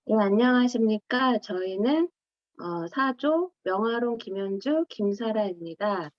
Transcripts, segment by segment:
예, 안녕하십니까. 저희는 사조 명화론 김현주 김사라입니다.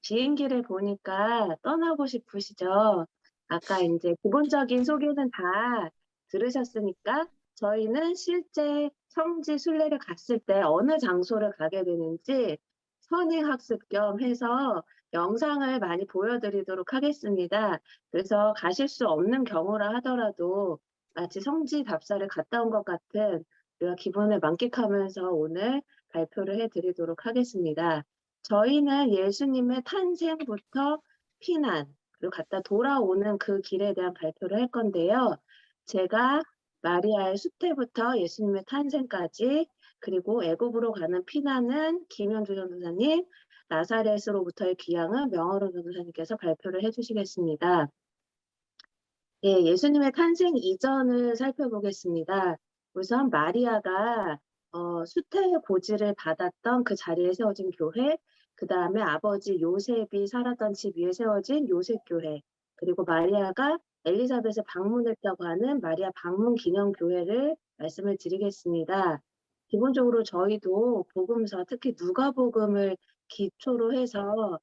비행기를 보니까 떠나고 싶으시죠? 아까 이제 기본적인 소개는 다 들으셨으니까 저희는 실제 성지 순례를 갔을 때 어느 장소를 가게 되는지 선행학습 겸 해서 영상을 많이 보여드리도록 하겠습니다. 그래서 가실 수 없는 경우라 하더라도 마치 성지 답사를 갔다 온 것 같은 우리가 기분을 만끽하면서 오늘 발표를 해드리도록 하겠습니다. 저희는 예수님의 탄생부터 피난, 그리고 갔다 돌아오는 그 길에 대한 발표를 할 건데요. 제가 마리아의 수태부터 예수님의 탄생까지, 그리고 애굽으로 가는 피난은 김현주 전도사님, 나사렛으로부터의 귀향은 명월호 전도사님께서 발표를 해주시겠습니다. 예, 예수님의 탄생 이전을 살펴보겠습니다. 우선 마리아가 수태의 고지를 받았던 그 자리에 세워진 교회, 그 다음에 아버지 요셉이 살았던 집 위에 세워진 요셉교회, 그리고 마리아가 엘리사벳을 방문했다고 하는 마리아 방문 기념교회를 말씀을 드리겠습니다. 기본적으로 저희도 복음서, 특히 누가복음을 기초로 해서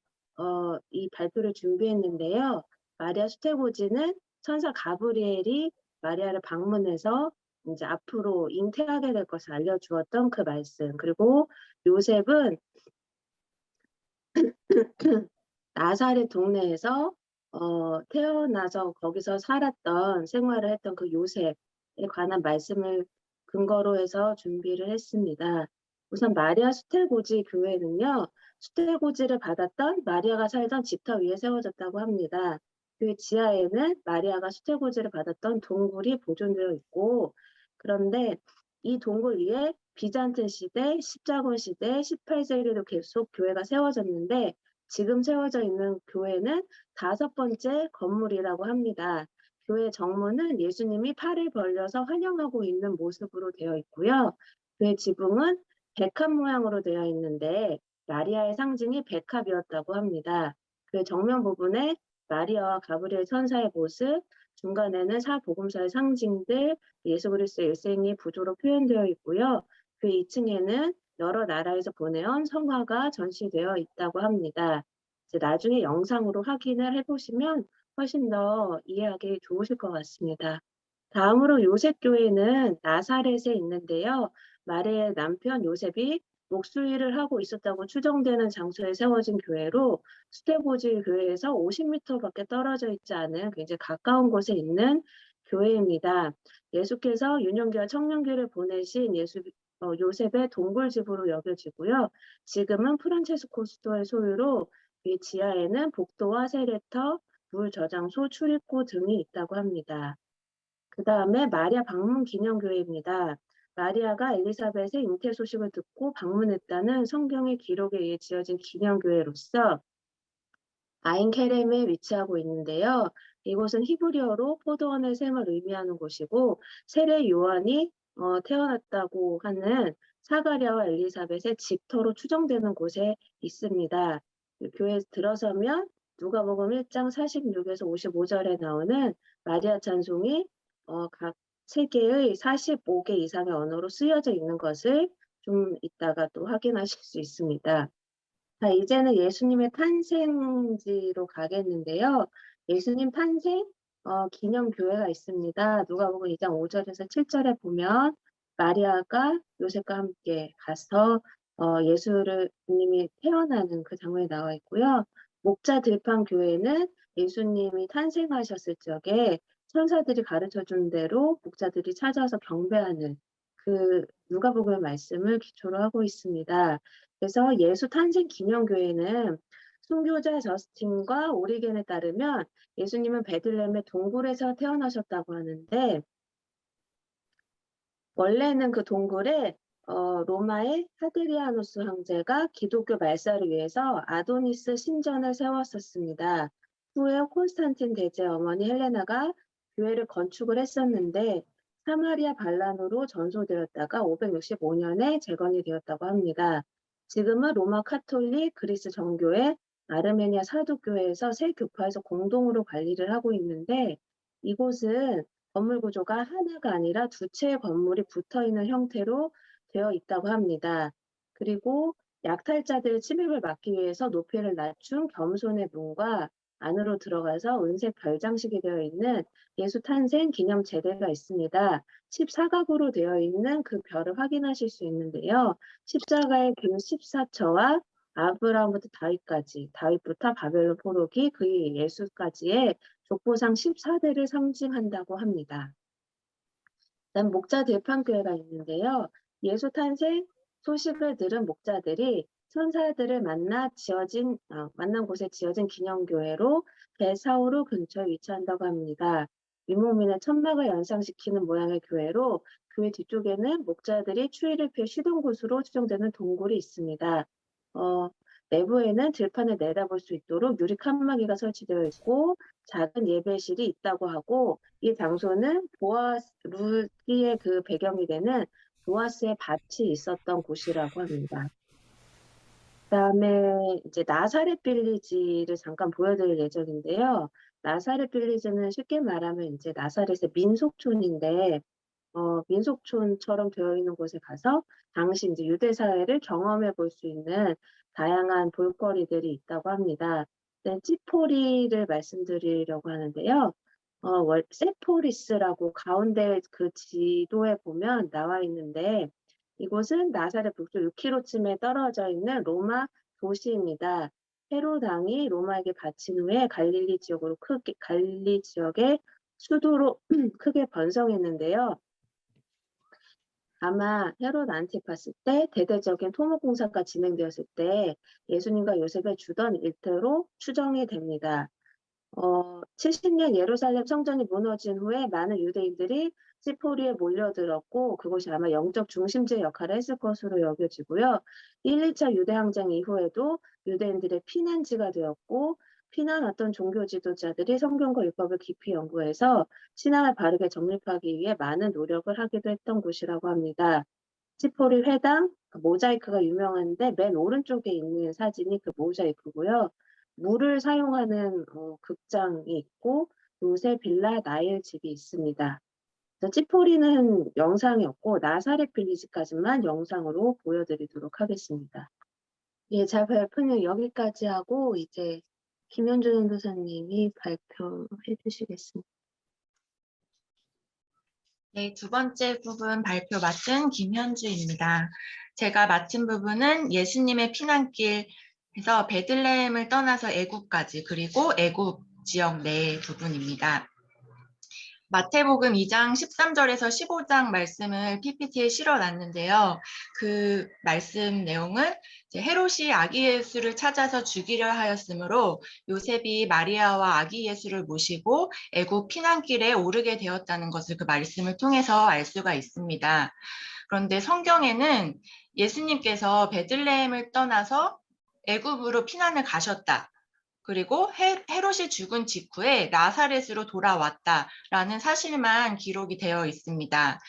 이 발표를 준비했는데요. 마리아 수태고지는 천사 가브리엘이 마리아를 방문해서 이제 앞으로 잉태하게 될 것을 알려주었던 그 말씀. 그리고 요셉은 나사렛 동네에서 태어나서 거기서 살았던 생활을 했던 그 요셉에 관한 말씀을 근거로 해서 준비를 했습니다. 우선 마리아 수태고지 교회는요. 수태고지를 받았던 마리아가 살던 집터 위에 세워졌다고 합니다. 그 지하에는 마리아가 수태고지를 받았던 동굴이 보존되어 있고, 그런데 이 동굴 위에 비잔틴 시대, 십자군 시대, 18세기에도 계속 교회가 세워졌는데 지금 세워져 있는 교회는 5번째 건물이라고 합니다. 교회 정문은 예수님이 팔을 벌려서 환영하고 있는 모습으로 되어 있고요. 교회 지붕은 백합 모양으로 되어 있는데 마리아의 상징이 백합이었다고 합니다. 그 정면 부분에 마리아와 가브리엘 천사의 모습, 중간에는 사복음서의 상징들, 예수 그리스도의 일생이 부조로 표현되어 있고요. 그 2층에는 여러 나라에서 보내온 성화가 전시되어 있다고 합니다. 이제 나중에 영상으로 확인을 해보시면 훨씬 더 이해하기 좋으실 것 같습니다. 다음으로 요셉교회는 나사렛에 있는데요. 마리아의 남편 요셉이 목수일을 하고 있었다고 추정되는 장소에 세워진 교회로 수태고지 교회에서 50m밖에 떨어져 있지 않은 굉장히 가까운 곳에 있는 교회입니다. 예수께서 유년기와 청년기를 보내신 요셉의 동굴집으로 여겨지고요. 지금은 프란체스코 수도의 소유로 이 지하에는 복도와 세례터, 물 저장소, 출입구 등이 있다고 합니다. 그 다음에 마리아 방문 기념교회입니다. 마리아가 엘리사벳의 잉태 소식을 듣고 방문했다는 성경의 기록에 의해 지어진 기념교회로서 아인케렘에 위치하고 있는데요. 이곳은 히브리어로 포도원의 샘을 의미하는 곳이고 세례 요한이 태어났다고 하는 사가랴와 엘리사벳의 집터로 추정되는 곳에 있습니다. 교회에 들어서면 누가복음 1장 46에서 55절에 나오는 마리아 찬송이 각 세계의 45개 이상의 언어로 쓰여져 있는 것을 좀 이따가 또 확인하실 수 있습니다. 자, 이제는 예수님의 탄생지로 가겠는데요. 예수님 탄생 기념교회가 있습니다. 누가복음 2장 5절에서 7절에 보면 마리아가 요셉과 함께 가서 예수님이 태어나는 그 장면이 나와 있고요. 목자 들판 교회는 예수님이 탄생하셨을 적에 천사들이 가르쳐 준 대로 목자들이 찾아서 경배하는 그 누가복음의 말씀을 기초로 하고 있습니다. 그래서 예수 탄생 기념교회는 순교자 저스틴과 오리겐에 따르면 예수님은 베들레헴의 동굴에서 태어나셨다고 하는데 원래는 그 동굴에 로마의 하드리아누스 황제가 기독교 말살을 위해서 아도니스 신전을 세웠었습니다. 후에 콘스탄틴 대제 어머니 헬레나가 교회를 건축을 했었는데 사마리아 반란으로 전소되었다가 565년에 재건이 되었다고 합니다. 지금은 로마 카톨릭 그리스 정교회 아르메니아 사도교회에서 세 교파에서 공동으로 관리를 하고 있는데 이곳은 건물 구조가 하나가 아니라 두 채의 건물이 붙어 있는 형태로 되어 있다고 합니다. 그리고 약탈자들의 침입을 막기 위해서 높이를 낮춘 겸손의 문과 안으로 들어가서 은색 별장식이 되어 있는 예수 탄생 기념 제대가 있습니다. 14각으로 되어 있는 그 별을 확인하실 수 있는데요. 십자가의 길 14처와 아브라함부터 다윗까지, 다윗부터 바벨론 포로기, 그 예수까지의 족보상 14대를 상징한다고 합니다. 그다음 목자 들판교회가 있는데요. 예수 탄생 소식을 들은 목자들이 천사들을 만난 곳에 지어진 기념교회로 베사우루 근처에 위치한다고 합니다. 유목민의 천막을 연상시키는 모양의 교회로 교회 뒤쪽에는 목자들이 추위를 피해 쉬던 곳으로 추정되는 동굴이 있습니다. 내부에는 들판을 내다볼 수 있도록 유리 칸막이가 설치되어 있고 작은 예배실이 있다고 하고 이 장소는 루기의 그 배경이 되는 보아스의 밭이 있었던 곳이라고 합니다. 그다음에 이제 나사렛 빌리지를 잠깐 보여드릴 예정인데요. 나사렛 빌리지는 쉽게 말하면 이제 나사렛의 민속촌인데 민속촌처럼 되어 있는 곳에 가서 당시 이제 유대 사회를 경험해 볼 수 있는 다양한 볼거리들이 있다고 합니다. 네, 찌포리를 말씀드리려고 하는데요. 세포리스라고 가운데 그 지도에 보면 나와 있는데 이곳은 나사렛 북쪽 6km쯤에 떨어져 있는 로마 도시입니다. 헤롯 왕이 로마에게 바친 후에 갈릴리 지역의 수도로 크게 번성했는데요. 아마 헤롯 안티파스 때 대대적인 토목 공사가 진행되었을 때 예수님과 요셉을 주던 일터로 추정이 됩니다. 70년 예루살렘 성전이 무너진 후에 많은 유대인들이 시포리에 몰려들었고 그곳이 아마 영적 중심지 역할을 했을 것으로 여겨지고요. 1, 2차 유대 항쟁 이후에도 유대인들의 피난지가 되었고 피난왔던 종교 지도자들이 성경과 율법을 깊이 연구해서 신앙을 바르게 정립하기 위해 많은 노력을 하기도 했던 곳이라고 합니다. 시포리 회당, 모자이크가 유명한데 맨 오른쪽에 있는 사진이 그 모자이크고요. 물을 사용하는 극장이 있고 요새 빌라 나일 집이 있습니다. 찌포리는 영상이 없고 나사렛 빌리지까지만 영상으로 보여드리도록 하겠습니다. 예, 제 발표는 여기까지 하고 이제 김현준 전도사님이 발표해 주시겠습니다. 네, 두 번째 부분 발표 맡은 김현주입니다. 제가 맡은 부분은 예수님의 피난길에서 베들레헴을 떠나서 애굽까지 그리고 애굽 지역 내 부분입니다. 마태복음 2장 13절에서 15장 말씀을 PPT에 실어놨는데요. 그 말씀 내용은 헤롯이 아기 예수를 찾아서 죽이려 하였으므로 요셉이 마리아와 아기 예수를 모시고 애굽 피난길에 오르게 되었다는 것을 그 말씀을 통해서 알 수가 있습니다. 그런데 성경에는 예수님께서 베들레헴을 떠나서 애굽으로 피난을 가셨다. 그리고 헤롯이 죽은 직후에 나사렛으로 돌아왔다라는 사실만 기록이 되어 있습니다.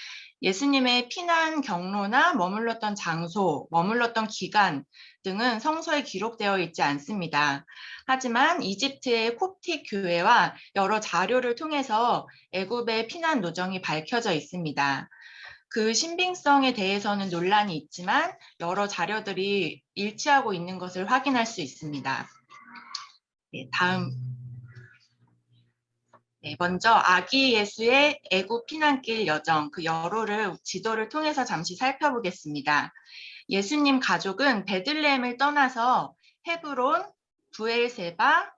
예수님의 피난 경로나 머물렀던 장소, 머물렀던 기간 등은 성서에 기록되어 있지 않습니다. 하지만 이집트의 콥틱 교회와 여러 자료를 통해서 애굽의 피난 노정이 밝혀져 있습니다. 그 신빙성에 대해서는 논란이 있지만 여러 자료들이 일치하고 있는 것을 확인할 수 있습니다. 네, 다음. 네, 먼저 아기 예수의 애굽 피난길 여정, 그 여로를 지도를 통해서 잠시 살펴보겠습니다. 예수님 가족은 베들레헴을 떠나서 헤브론, 부엘세바,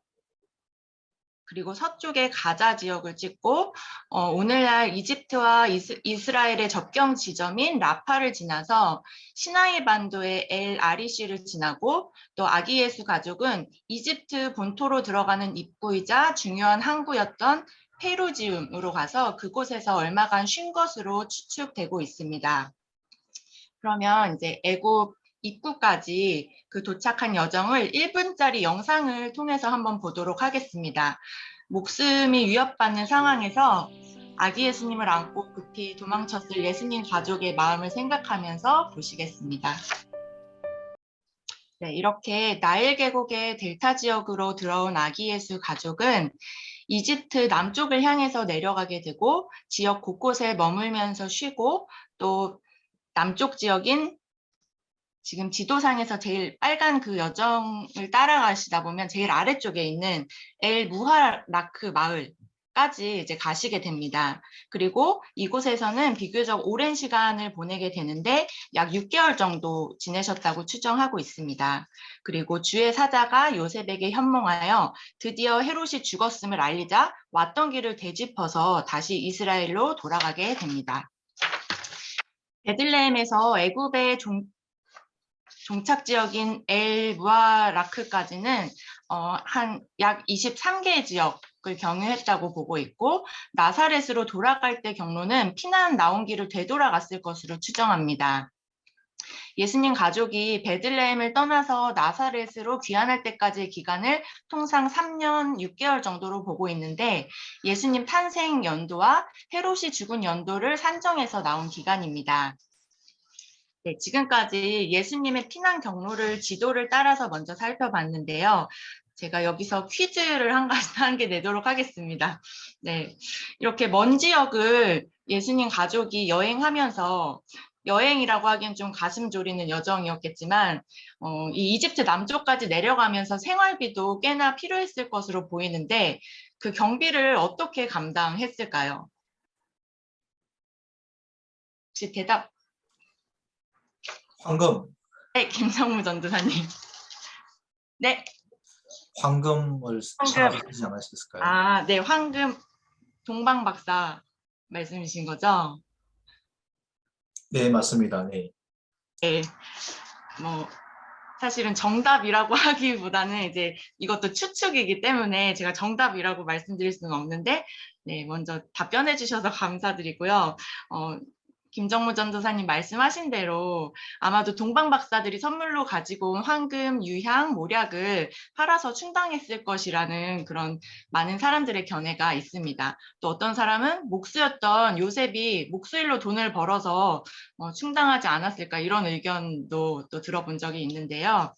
그리고 서쪽의 가자 지역을 찍고 오늘날 이집트와 이스라엘의 접경 지점인 라파를 지나서 시나이 반도의 엘 아리시를 지나고 또 아기 예수 가족은 이집트 본토로 들어가는 입구이자 중요한 항구였던 페루지움으로 가서 그곳에서 얼마간 쉰 것으로 추측되고 있습니다. 그러면 이제 애굽 입구까지 그 도착한 여정을 1분짜리 영상을 통해서 한번 보도록 하겠습니다. 목숨이 위협받는 상황에서 아기 예수님을 안고 급히 도망쳤을 예수님 가족의 마음을 생각하면서 보시겠습니다. 네, 이렇게 나일 계곡의 델타 지역으로 들어온 아기 예수 가족은 이집트 남쪽을 향해서 내려가게 되고 지역 곳곳에 머물면서 쉬고 또 남쪽 지역인 지금 지도상에서 제일 빨간 그 여정을 따라가시다 보면 제일 아래쪽에 있는 엘 무하라크 마을까지 이제 가시게 됩니다. 그리고 이곳에서는 비교적 오랜 시간을 보내게 되는데 약 6개월 정도 지내셨다고 추정하고 있습니다. 그리고 주의 사자가 요셉에게 현몽하여 드디어 헤롯이 죽었음을 알리자 왔던 길을 되짚어서 다시 이스라엘로 돌아가게 됩니다. 베들레헴에서 애굽의 종착 지역인 엘 무아라크까지는 한 약 23개의 지역을 경유했다고 보고 있고 나사렛으로 돌아갈 때 경로는 피난 나온 길을 되돌아갔을 것으로 추정합니다. 예수님 가족이 베들레헴을 떠나서 나사렛으로 귀환할 때까지의 기간을 통상 3년 6개월 정도로 보고 있는데 예수님 탄생 연도와 헤롯이 죽은 연도를 산정해서 나온 기간입니다. 네, 지금까지 예수님의 피난 경로를 지도를 따라서 먼저 살펴봤는데요. 제가 여기서 퀴즈를 한 개 내도록 하겠습니다. 네, 이렇게 먼 지역을 예수님 가족이 여행하면서 여행이라고 하기엔 좀 가슴 졸이는 여정이었겠지만 이 이집트 남쪽까지 내려가면서 생활비도 꽤나 필요했을 것으로 보이는데 그 경비를 어떻게 감당했을까요? 혹시 대답? 황금, 네, 김성무 전도사님. 네. 황금을 생각하지 않으셨을까요? 아, 네, 황금 동방 박사 말씀이신 거죠? 네, 맞습니다. 네. 네, 뭐 사실은 정답이라고 하기보다는 이제 이것도 추측이기 때문에 제가 정답이라고 말씀드릴 수는 없는데, 네, 먼저 답변해 주셔서 감사드리고요. 김정무 전도사님 말씀하신 대로 아마도 동방 박사들이 선물로 가지고 온 황금, 유향, 모략을 팔아서 충당했을 것이라는 그런 많은 사람들의 견해가 있습니다. 또 어떤 사람은 목수였던 요셉이 목수일로 돈을 벌어서 충당하지 않았을까 이런 의견도 또 들어본 적이 있는데요.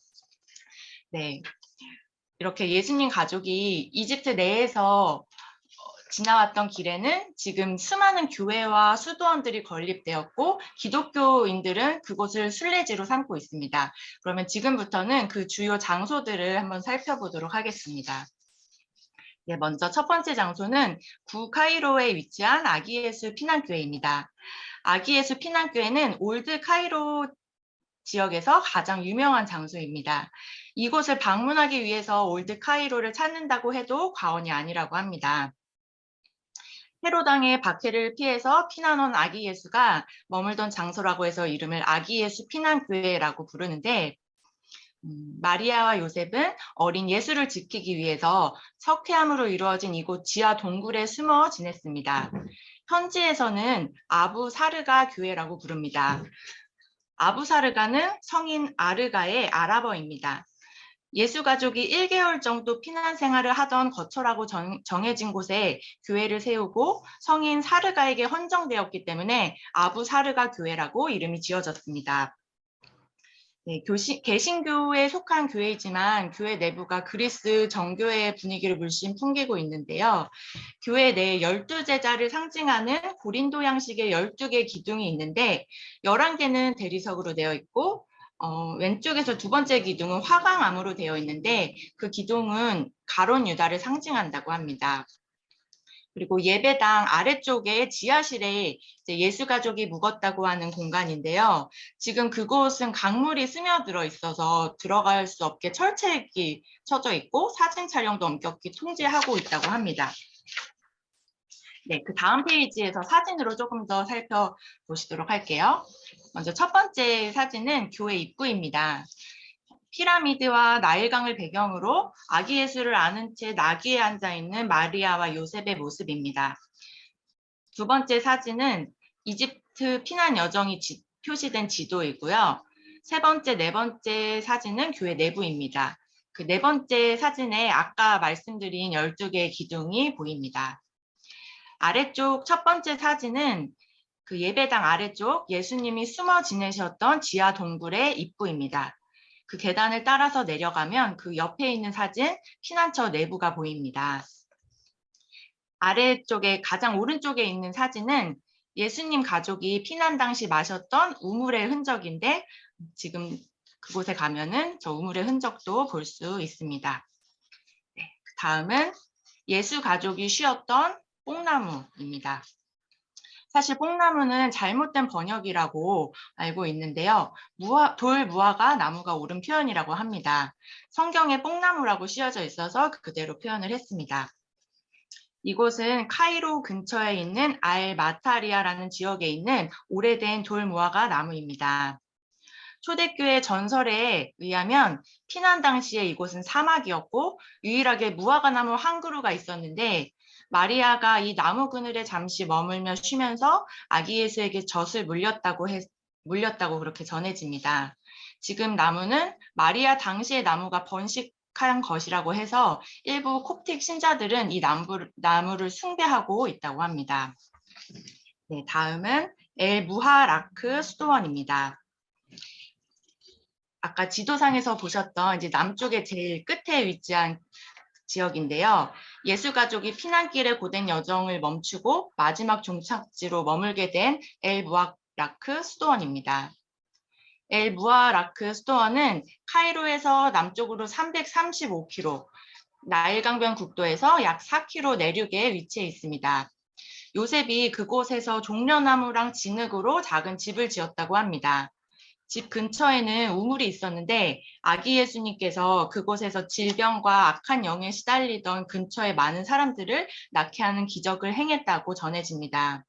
네, 이렇게 예수님 가족이 이집트 내에서 지나왔던 길에는 지금 수많은 교회와 수도원들이 건립되었고 기독교인들은 그곳을 순례지로 삼고 있습니다. 그러면 지금부터는 그 주요 장소들을 한번 살펴보도록 하겠습니다. 네, 먼저 첫 번째 장소는 구카이로에 위치한 아기예수 피난교회입니다. 아기예수 피난교회는 올드 카이로 지역에서 가장 유명한 장소입니다. 이곳을 방문하기 위해서 올드 카이로를 찾는다고 해도 과언이 아니라고 합니다. 헤로당의 박해를 피해서 피난 온 아기 예수가 머물던 장소라고 해서 이름을 아기 예수 피난교회라고 부르는데 마리아와 요셉은 어린 예수를 지키기 위해서 석회암으로 이루어진 이곳 지하 동굴에 숨어 지냈습니다. 현지에서는 아부사르가 교회라고 부릅니다. 아부사르가는 성인 아르가의 아랍어입니다. 예수 가족이 1개월 정도 피난 생활을 하던 거처라고 정해진 곳에 교회를 세우고 성인 사르가에게 헌정되었기 때문에 아부사르가 교회라고 이름이 지어졌습니다. 네, 개신교에 속한 교회이지만 교회 내부가 그리스 정교회의 분위기를 물씬 풍기고 있는데요. 교회 내에 12제자를 상징하는 고린도 양식의 12개의 기둥이 있는데 11개는 대리석으로 되어 있고 왼쪽에서 두 번째 기둥은 화강암으로 되어 있는데 그 기둥은 가론 유다를 상징한다고 합니다. 그리고 예배당 아래쪽에 지하실에 예수 가족이 묵었다고 하는 공간인데요. 지금 그곳은 강물이 스며들어 있어서 들어갈 수 없게 철책이 쳐져 있고 사진 촬영도 엄격히 통제하고 있다고 합니다. 네, 그 다음 페이지에서 사진으로 조금 더 살펴보시도록 할게요. 먼저 첫 번째 사진은 교회 입구입니다. 피라미드와 나일강을 배경으로 아기 예수를 안은 채 나귀에 앉아 있는 마리아와 요셉의 모습입니다. 두 번째 사진은 이집트 피난 여정이 표시된 지도이고요. 세 번째, 네 번째 사진은 교회 내부입니다. 그 네 번째 사진에 아까 말씀드린 12개의 기둥이 보입니다. 아래쪽 첫 번째 사진은 그 예배당 아래쪽 예수님이 숨어 지내셨던 지하 동굴의 입구입니다. 그 계단을 따라서 내려가면 그 옆에 있는 사진 피난처 내부가 보입니다. 아래쪽에 가장 오른쪽에 있는 사진은 예수님 가족이 피난 당시 마셨던 우물의 흔적인데 지금 그곳에 가면은 저 우물의 흔적도 볼 수 있습니다. 네, 다음은 예수 가족이 쉬었던 뽕나무입니다. 사실 뽕나무는 잘못된 번역이라고 알고 있는데요. 돌 무화과 나무가 옳은 표현이라고 합니다. 성경에 뽕나무라고 씌어져 있어서 그대로 표현을 했습니다. 이곳은 카이로 근처에 있는 알마타리아라는 지역에 있는 오래된 돌 무화과 나무입니다. 초대교회 전설에 의하면 피난 당시에 이곳은 사막이었고 유일하게 무화과 나무 한 그루가 있었는데 마리아가 이 나무 그늘에 잠시 머물며 쉬면서 아기 예수에게 젖을 물렸다고 그렇게 전해집니다. 지금 나무는 마리아 당시의 나무가 번식한 것이라고 해서 일부 콥틱 신자들은 이 나무를 숭배하고 있다고 합니다. 네, 다음은 엘 무하라크 수도원입니다. 아까 지도상에서 보셨던 이제 남쪽의 제일 끝에 위치한 지역인데요. 예수 가족이 피난길에 고된 여정을 멈추고 마지막 종착지로 머물게 된 엘 무하라크 수도원입니다. 엘 무하라크 수도원은 카이로에서 남쪽으로 335km, 나일강변 국도에서 약 4km 내륙에 위치해 있습니다. 요셉이 그곳에서 종려나무랑 진흙으로 작은 집을 지었다고 합니다. 집 근처에는 우물이 있었는데 아기 예수님께서 그곳에서 질병과 악한 영에 시달리던 근처의 많은 사람들을 낫게 하는 기적을 행했다고 전해집니다.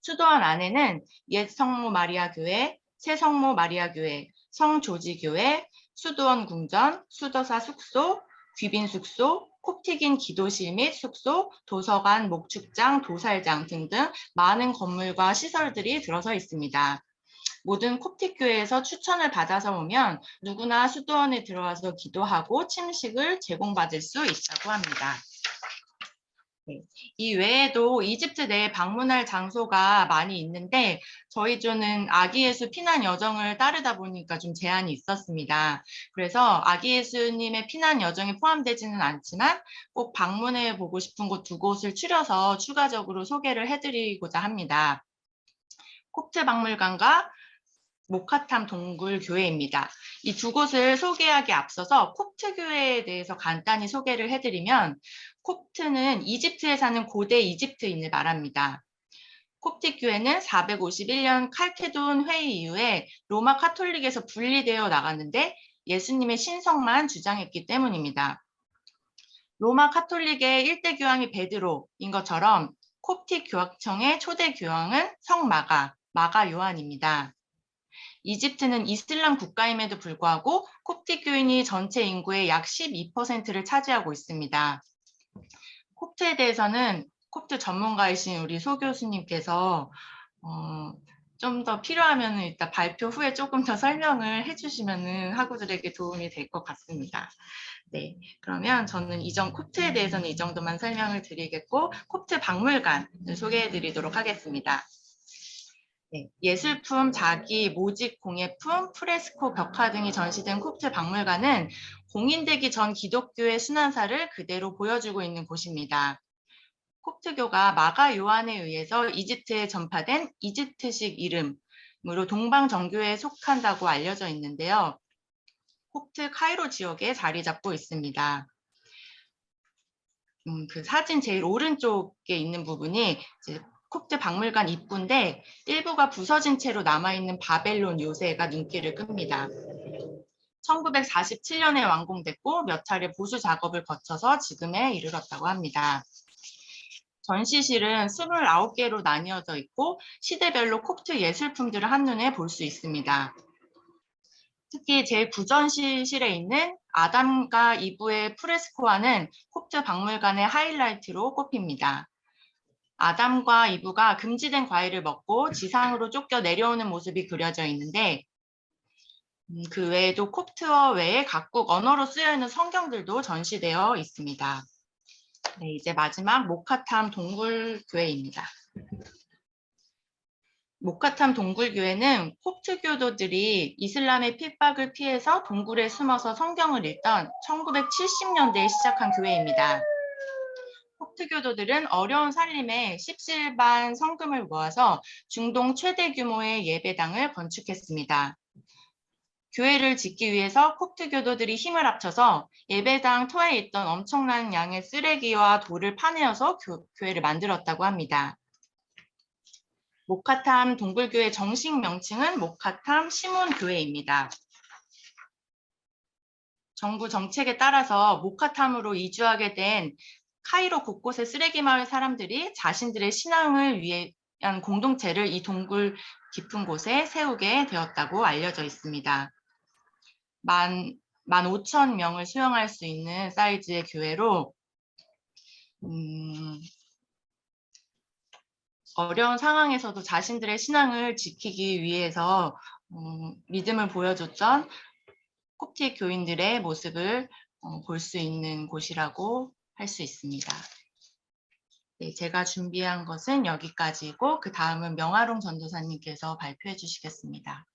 수도원 안에는 옛 성모 마리아 교회, 새 성모 마리아 교회, 성조지 교회, 수도원 궁전, 수도사 숙소, 귀빈 숙소, 콥틱인 기도실 및 숙소, 도서관, 목축장, 도살장 등등 많은 건물과 시설들이 들어서 있습니다. 모든 콥틱 교회에서 추천을 받아서 오면 누구나 수도원에 들어와서 기도하고 침식을 제공받을 수 있다고 합니다. 네. 이 외에도 이집트 내에 방문할 장소가 많이 있는데 저희 조는 아기 예수 피난 여정을 따르다 보니까 좀 제한이 있었습니다. 그래서 아기 예수님의 피난 여정에 포함되지는 않지만 꼭 방문해 보고 싶은 곳 두 곳을 추려서 추가적으로 소개를 해드리고자 합니다. 콥트 박물관과 모카탐 동굴교회입니다. 이 두 곳을 소개하기 앞서서 콥트 교회에 대해서 간단히 소개를 해드리면 콥트는 이집트에 사는 고대 이집트인을 말합니다. 콥틱 교회는 451년 칼케돈 회의 이후에 로마 카톨릭에서 분리되어 나갔는데 예수님의 신성만 주장했기 때문입니다. 로마 카톨릭의 일대 교황이 베드로인 것처럼 콥틱 교황청의 초대 교황은 성마가, 마가 요한입니다. 이집트는 이슬람 국가임에도 불구하고 콥틱 교인이 전체 인구의 약 12%를 차지하고 있습니다. 콥트에 대해서는 콥트 전문가이신 우리 소 교수님께서 좀 더 필요하면 이따 발표 후에 조금 더 설명을 해주시면 학우들에게 도움이 될 것 같습니다. 네, 그러면 저는 콥트에 대해서는 이 정도만 설명을 드리겠고 콥트 박물관을 소개해 드리도록 하겠습니다. 네, 예술품, 자기, 모직, 공예품, 프레스코, 벽화 등이 전시된 콥트 박물관은 공인되기 전 기독교의 순환사를 그대로 보여주고 있는 곳입니다. 콥트교가 마가 요한에 의해서 이집트에 전파된 이집트식 이름으로 동방정교회에 속한다고 알려져 있는데요. 콥트 카이로 지역에 자리 잡고 있습니다. 그 사진 제일 오른쪽에 있는 부분이 이제 콥트 박물관 입구인데 일부가 부서진 채로 남아있는 바벨론 요새가 눈길을 끕니다. 1947년에 완공됐고 몇 차례 보수 작업을 거쳐서 지금에 이르렀다고 합니다. 전시실은 29개로 나뉘어져 있고 시대별로 콥트 예술품들을 한눈에 볼 수 있습니다. 특히 제9전시실에 있는 아담과 이브의 프레스코화는 콥트 박물관의 하이라이트로 꼽힙니다. 아담과 이브가 금지된 과일을 먹고 지상으로 쫓겨 내려오는 모습이 그려져 있는데 그 외에도 콥트어 외에 각국 언어로 쓰여있는 성경들도 전시되어 있습니다. 네, 이제 마지막 모카탐 동굴교회입니다. 모카탐 동굴교회는 콥트 교도들이 이슬람의 핍박을 피해서 동굴에 숨어서 성경을 읽던 1970년대에 시작한 교회입니다. 콥트 교도들은 어려운 살림에 십시일반 성금을 모아서 중동 최대 규모의 예배당을 건축했습니다. 교회를 짓기 위해서 콥트 교도들이 힘을 합쳐서 예배당 터에 있던 엄청난 양의 쓰레기와 돌을 파내어서 교회를 만들었다고 합니다. 모카탐 동굴교회 정식 명칭은 모카탐 시몬교회입니다. 정부 정책에 따라서 모카탐으로 이주하게 된 카이로 곳곳의 쓰레기 마을 사람들이 자신들의 신앙을 위한 공동체를 이 동굴 깊은 곳에 세우게 되었다고 알려져 있습니다. 15,000명을 수용할 수 있는 사이즈의 교회로 어려운 상황에서도 자신들의 신앙을 지키기 위해서 믿음을 보여줬던 콥틱 교인들의 모습을 볼 수 있는 곳이라고 할 수 있습니다. 네, 제가 준비한 것은 여기까지고 그 다음은 명아롱 전도사님께서 발표해 주시겠습니다.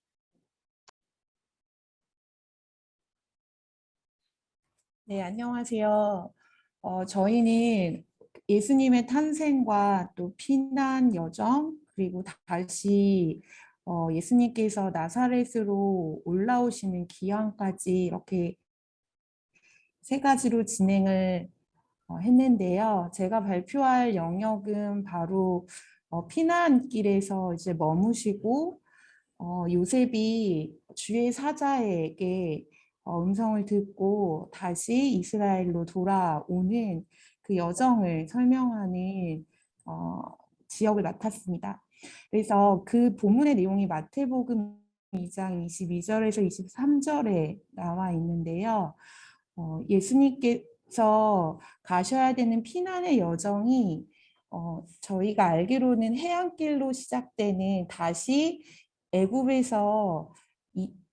네, 안녕하세요. 저희는 예수님의 탄생과 또 피난 여정, 그리고 다시 예수님께서 나사렛으로 올라오시는 기한까지 이렇게 세 가지로 진행을 했는데요. 제가 발표할 영역은 바로 피난길에서 이제 머무시고 요셉이 주의 사자에게 음성을 듣고 다시 이스라엘로 돌아오는 그 여정을 설명하는 지역을 맡았습니다. 그래서 그 본문의 내용이 마태복음 2장 22절에서 23절에 나와 있는데요. 예수님께서 가셔야 되는 피난의 여정이 저희가 알기로는 해안길로 시작되는 다시 애굽에서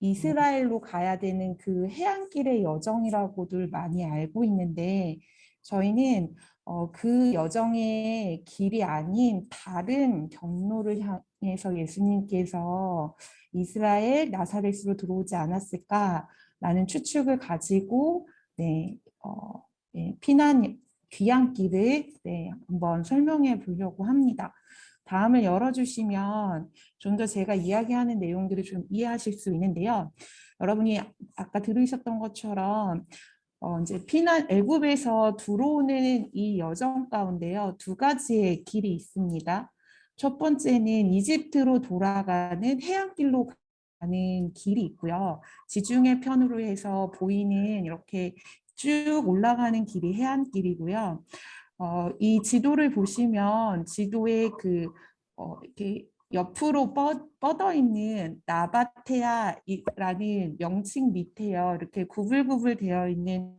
이스라엘로 가야 되는 그 해안길의 여정이라고들 많이 알고 있는데 저희는 그 여정의 길이 아닌 다른 경로를 향해서 예수님께서 이스라엘 나사렛으로 들어오지 않았을까라는 추측을 가지고 피난 귀향길을 한번 설명해 보려고 합니다. 다음을 열어주시면 좀 더 제가 이야기하는 내용들을 좀 이해하실 수 있는데요. 여러분이 아까 들으셨던 것처럼 이제 애굽에서 들어오는 이 여정 가운데요, 두 가지의 길이 있습니다. 첫 번째는 이집트로 돌아가는 해안길로 가는 길이 있고요. 지중해 편으로 해서 보이는 이렇게 쭉 올라가는 길이 해안길이고요. 이 지도를 보시면 지도에 이렇게 옆으로 뻗어 있는 나바테아라는 명칭 밑에요. 이렇게 구불구불 되어 있는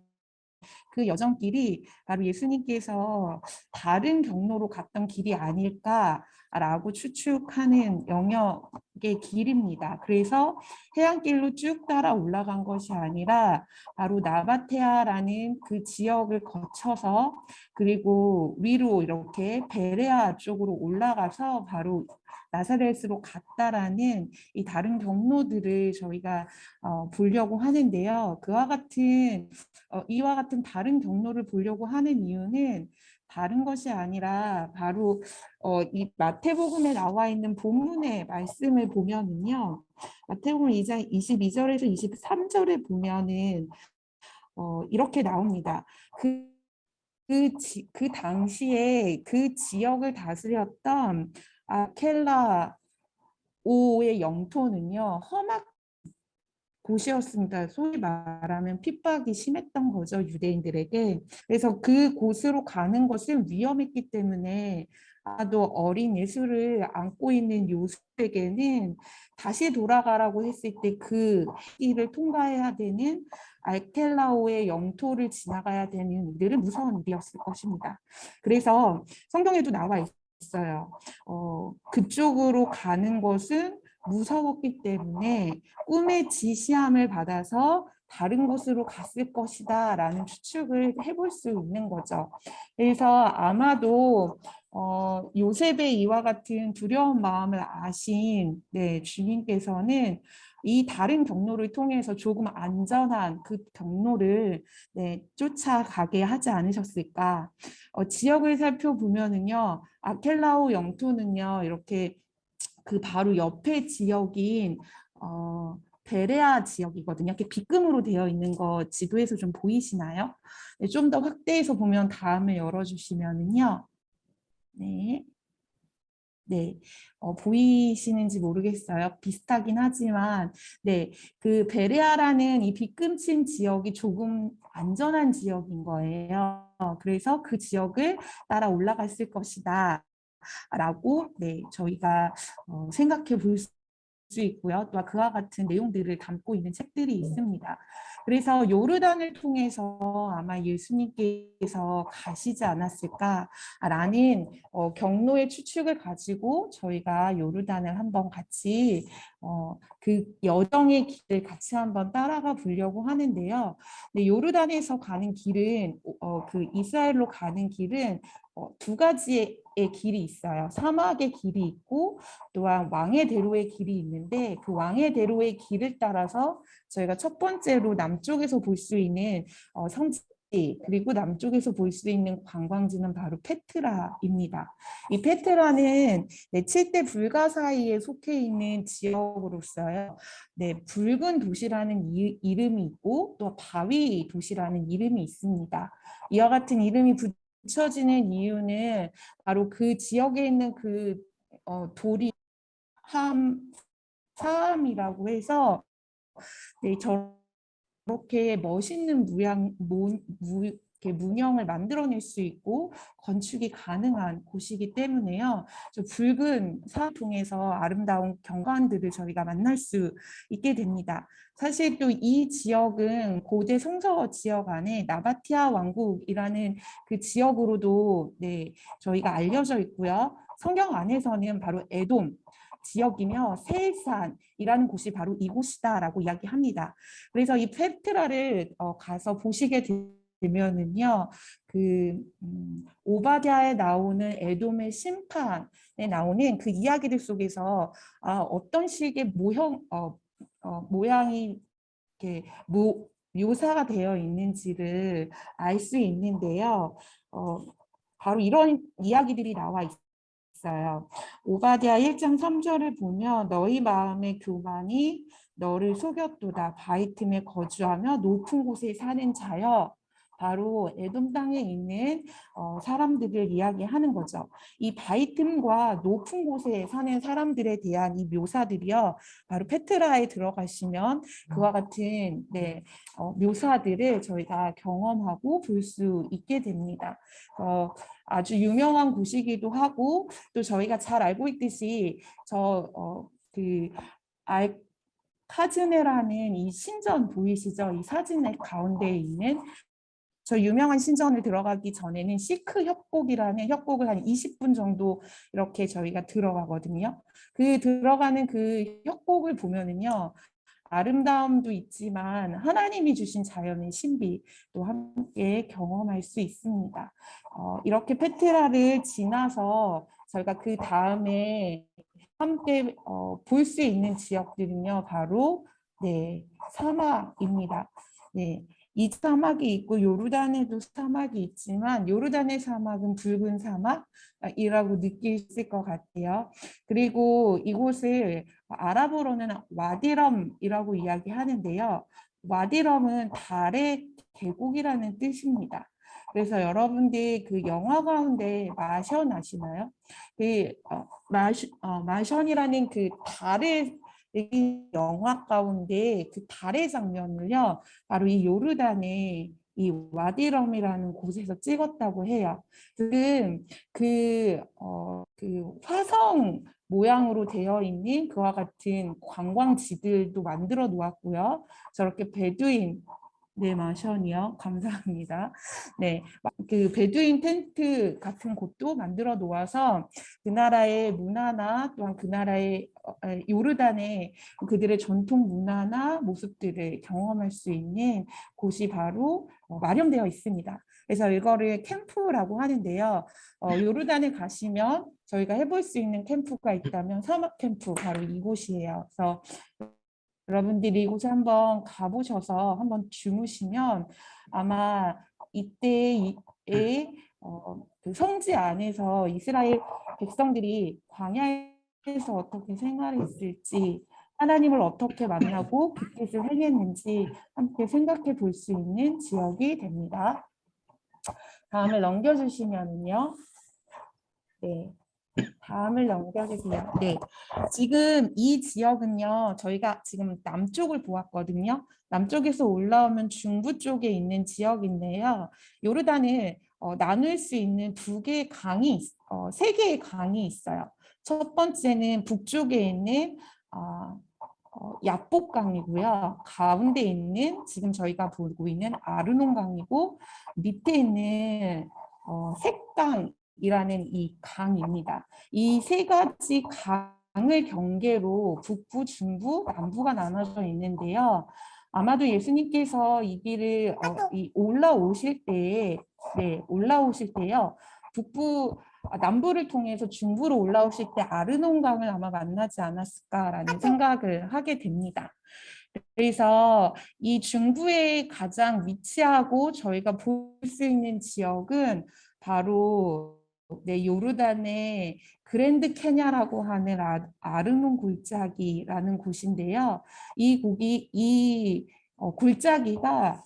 그 여정길이 바로 예수님께서 다른 경로로 갔던 길이 아닐까라고 추측하는 영역의 길입니다. 그래서 해안길로 쭉 따라 올라간 것이 아니라 바로 나바테아라는 그 지역을 거쳐서 그리고 위로 이렇게 베레아 쪽으로 올라가서 바로 나사렛으로 갔다라는 이 다른 경로들을 저희가 보려고 하는데요. 이와 같은 다른 경로를 보려고 하는 이유는 다른 것이 아니라 바로 이 마태복음에 나와 있는 본문의 말씀을 보면은요. 마태복음 2장 22절에서 23절에 보면은 이렇게 나옵니다. 그 당시에 그 지역을 다스렸던 아켈라오의 영토는요, 험한 곳이었습니다. 소위 말하면 핍박이 심했던 거죠, 유대인들에게. 그래서 그 곳으로 가는 것은 위험했기 때문에 또 어린 예수를 안고 있는 요셉에게는 다시 돌아가라고 했을 때 그 길을 통과해야 되는 알켈라오의 영토를 지나가야 되는 일들은 무서운 일이었을 것입니다. 그래서 성경에도 나와 있어요. 그쪽으로 가는 것은 무서웠기 때문에 꿈의 지시함을 받아서 다른 곳으로 갔을 것이다 라는 추측을 해볼 수 있는 거죠. 그래서 아마도 요셉의 이와 같은 두려운 마음을 아신 주님께서는 이 다른 경로를 통해서 조금 안전한 그 경로를 쫓아가게 하지 않으셨을까. 지역을 살펴보면은요, 아켈라오 영토는요, 이렇게 그 바로 옆에 지역인 베레아 지역이거든요. 이렇게 빗금으로 되어 있는 거 지도에서 좀 보이시나요? 네, 좀 더 확대해서 보면 다음에 열어주시면은요. 네. 네, 보이시는지 모르겠어요. 비슷하긴 하지만, 네, 그 베레아라는 이 빗금친 지역이 조금 안전한 지역인 거예요. 그래서 그 지역을 따라 올라갔을 것이다. 라고 저희가 생각해 볼 수 있고요. 또 그와 같은 내용들을 담고 있는 책들이 있습니다. 그래서 요르단을 통해서 아마 예수님께서 가시지 않았을까라는 경로의 추측을 가지고 저희가 요르단을 한번 같이 그 여정의 길을 같이 한번 따라가 보려고 하는데요. 요르단에서 가는 길은 그 이스라엘로 가는 길은 두 가지의 길이 있어요. 사막의 길이 있고 또한 왕의 대로의 길이 있는데 그 왕의 대로의 길을 따라서 저희가 첫 번째로 남쪽에서 볼 수 있는 성지 그리고 남쪽에서 볼 수 있는 관광지는 바로 페트라입니다. 이 페트라는 7대 불가 사이에 속해 있는 지역으로서요. 붉은 도시라는 이름이 있고 또 바위 도시라는 이름이 있습니다. 이와 같은 이름이 붙여지는 이유는 바로 그 지역에 있는 그 돌이 사암이라고 해서 저렇게 멋있는 이렇게 문형을 만들어낼 수 있고 건축이 가능한 곳이기 때문에요. 저 붉은 사암을 통해서 아름다운 경관들을 저희가 만날 수 있게 됩니다. 사실 또 이 지역은 고대 성서 지역 안에 나바티아 왕국이라는 그 지역으로도 저희가 알려져 있고요. 성경 안에서는 바로 에돔 지역이며 세일산이라는 곳이 바로 이곳이다라고 이야기합니다. 그래서 이 페트라를 가서 보시게 되면은요, 그 오바댜에 나오는 에돔의 심판에 나오는 그 이야기들 속에서 어떤 식의 모양이 이렇게 묘사가 되어 있는지를 알 수 있는데요. 바로 이런 이야기들이 나와 있어요. 오바댜 1장 3절을 보면 너희 마음의 교만이 너를 속였도다. 바위 틈에 거주하며 높은 곳에 사는 자여. 바로 에돔 땅에 있는 사람들을 이야기하는 거죠. 이 바위 틈과 높은 곳에 사는 사람들에 대한 이 묘사들이요. 바로 페트라에 들어가시면 그와 같은 묘사들을 저희가 경험하고 볼 수 있게 됩니다. 아주 유명한 곳이기도 하고 또 저희가 잘 알고 있듯이 카즈네라는 이 신전 보이시죠? 이 사진의 가운데에 있는 저 유명한 신전을 들어가기 전에는 시크 협곡이라는 협곡을 한 20분 정도 이렇게 저희가 들어가거든요. 그 들어가는 그 협곡을 보면은요. 아름다움도 있지만 하나님이 주신 자연의 신비도 함께 경험할 수 있습니다. 이렇게 페트라를 지나서 저희가 그 다음에 함께 볼 수 있는 지역들은요, 바로 사막입니다. 이 사막이 있고 요르단에도 사막이 있지만 요르단의 사막은 붉은 사막이라고 느낄 수 있을 것 같아요. 그리고 이곳을 아랍어로는 와디럼이라고 이야기하는데요. 와디럼은 달의 계곡이라는 뜻입니다. 그래서 여러분들 그 영화 가운데 마션 아시나요? 마션이라는 그 달의 이 영화 가운데 그 달의 장면을요, 바로 이 요르단의 이 와디럼이라는 곳에서 찍었다고 해요. 지금 그 화성 모양으로 되어 있는 그와 같은 관광지들도 만들어 놓았고요. 저렇게 베두인 네, 마션이요. 감사합니다. 네, 그 베두인 텐트 같은 곳도 만들어 놓아서 그 나라의 문화나 또한 그 나라의 요르단의 그들의 전통 문화나 모습들을 경험할 수 있는 곳이 바로 마련되어 있습니다. 그래서 이거를 캠프라고 하는데요. 요르단에 가시면 저희가 해볼 수 있는 캠프가 있다면 사막 캠프 바로 이곳이에요. 그래서 여러분들이 이곳에 한번 가보셔서 한번 주무시면 아마 이때의 그 성지 안에서 이스라엘 백성들이 광야에서 어떻게 생활했을지 하나님을 어떻게 만나고 그 뜻을 행했는지 함께 생각해 볼 수 있는 지역이 됩니다. 다음을 넘겨주시면요. 네. 다음을 넘겨주세요. 네, 지금 이 지역은요, 저희가 지금 남쪽을 보았거든요. 남쪽에서 올라오면 중부 쪽에 있는 지역인데요. 요르단을 나눌 수 있는 세 개의 강이 있어요. 첫 번째는 북쪽에 있는 야복강이고요. 가운데 있는 지금 저희가 보고 있는 아르논강이고 밑에 있는 색강이라는 이 강입니다. 이 세 가지 강을 경계로 북부, 중부, 남부가 나눠져 있는데요. 아마도 예수님께서 이 길을 올라오실 때요. 남부를 통해서 중부로 올라오실 때 아르논강을 아마 만나지 않았을까라는 생각을 하게 됩니다. 그래서 이 중부에 가장 위치하고 저희가 볼 수 있는 지역은 바로 요르단의 그랜드 캐냐라고 하는 아르논 골짜기라는 곳인데요. 이 골짜기가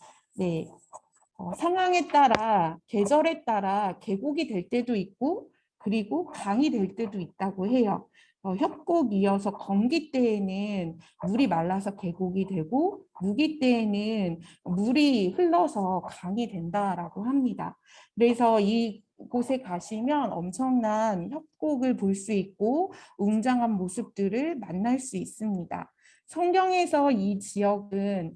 상황에 따라 계절에 따라 계곡이 될 때도 있고 그리고 강이 될 때도 있다고 해요. 협곡이어서 건기 때에는 물이 말라서 계곡이 되고 무기 때에는 물이 흘러서 강이 된다라고 합니다. 그래서 이곳에 가시면 엄청난 협곡을 볼 수 있고 웅장한 모습들을 만날 수 있습니다. 성경에서 이 지역은